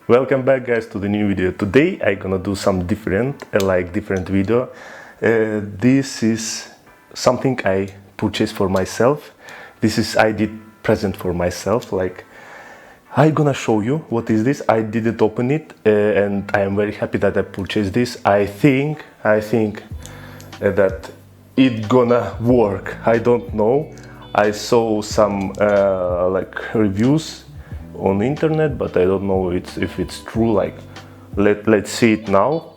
Welcome back, guys, to the new video. Today I'm gonna do some different video. This is something I purchased for myself. I did present for myself. I'm gonna show you what is this. I didn't open it, and I am very happy that I purchased this. I think that it gonna work. I don't know. I saw some reviews on the internet, but I don't know if it's true. Let's see it now.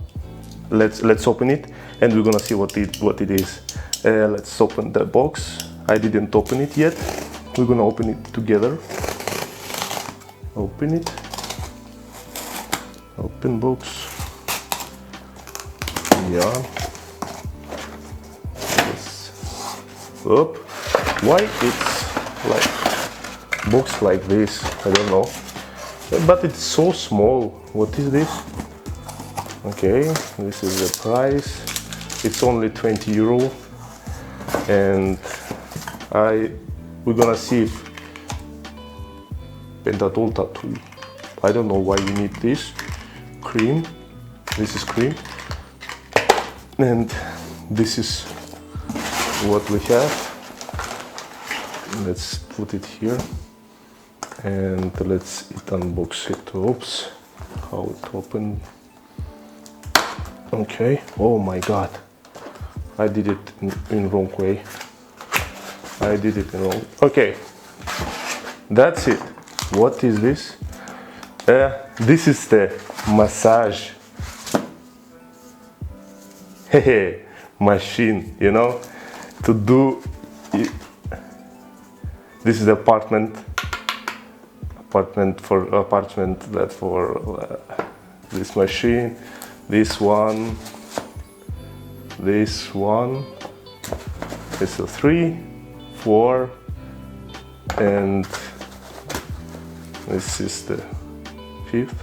Let's open it, and we're gonna see what it is. Let's open the box. I didn't open it yet. We're gonna open it together. Open it. Open box. Yeah. Yes. Up. Why it's box like this? I don't know. But it's so small. What is this? Okay, this is the price. It's only 20 euro, and we're gonna see if Pentatol tattoo. I don't know why you need this. Cream. This is cream, and this is what we have. Let's put it here, and let's unbox it. Oops, how it opened. Okay. Oh my God, I did it in wrong way. I did it in wrong. Okay, that's it. What is this? This is the massage machine. You know, to do it. This is the apartment that for this machine. This one. This is 3, 4, and this is the 5th.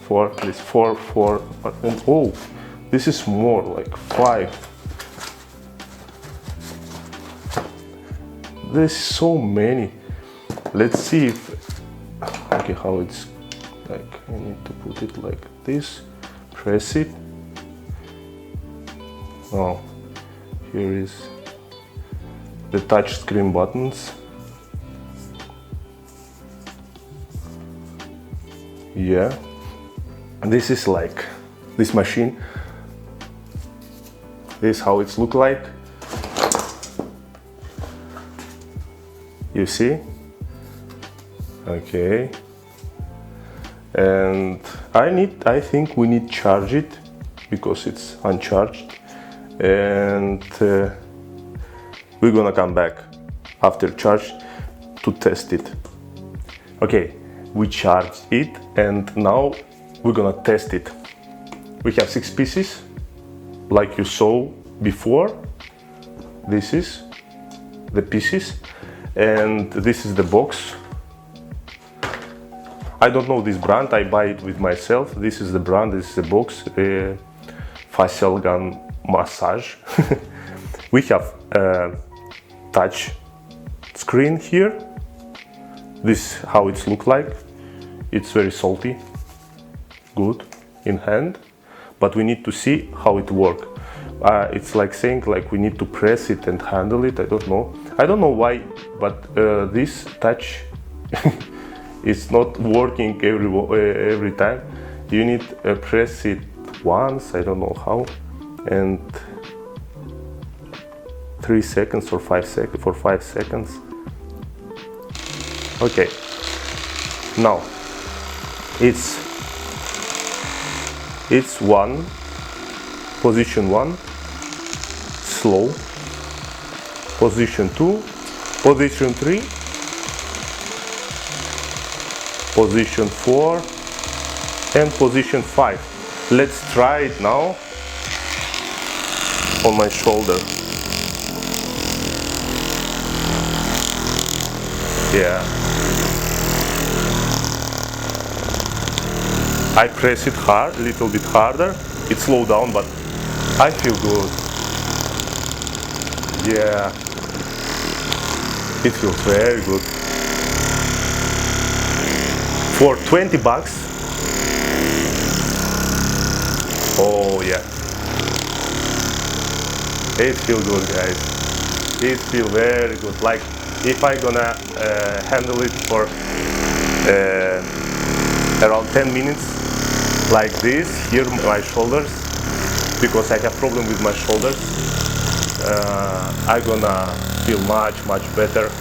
4. This 4 apartment. Oh, this is more like 5. There's so many. Let's see if how it's like. I need to put it like this. Press it. Oh, here is the touch screen buttons. Yeah, this is like this machine. This is how it's look like. You see? Okay. And I think we need charge it because it's uncharged. And we're gonna come back after charge to test it. Okay, we charged it, and now we're gonna test it. We have 6 pieces, like you saw before. This is the pieces. And this is the box. I don't know this brand, I buy it with myself. This is the brand, this is the box. Facial gun massage. We have a touch screen here. This is how it's look like. It's very salty, good in hand, but we need to see how it work. It's like saying we need to press it and handle it. I don't know why, but this touch is not working every time. You need to press it once, I don't know how, and 3 seconds or 5 seconds for 5 seconds. Okay, now it's position 1, slow, position 2, position 3, position 4, and position 5. Let's try it now on my shoulder. Yeah. I press it hard, a little bit harder. It slowed down, but I feel good. Yeah. It feels very good. For 20 bucks, Oh yeah, it feels good, guys. It feels very good. Like if I gonna handle it for around 10 minutes, like this, here my shoulders, because I have problem with my shoulders. I gonna feel much better.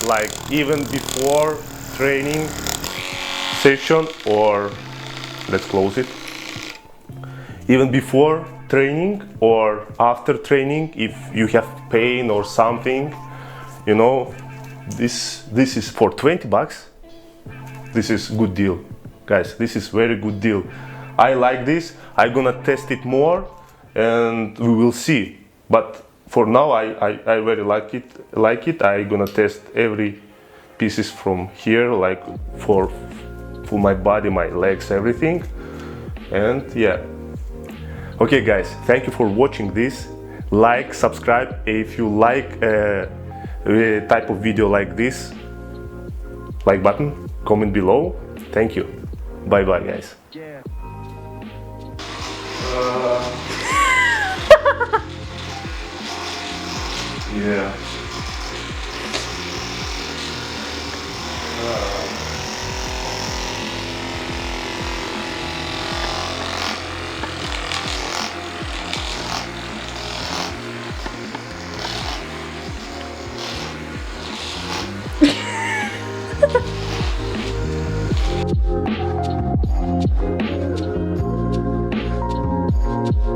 Like even before training session, or let's close it. Even before training or after training, if you have pain or something, you know, this is for 20 bucks. This is good deal, guys. This is very good deal. I like this. I'm gonna test it more, and we will see. But for now, I very like it. I'm gonna test every pieces from here, like for my body, my legs, everything. And yeah. Okay, guys. Thank you for watching this. Like, subscribe if you like a type of video like this. Like button, comment below. Thank you. Bye bye, guys. Yeah. Yeah.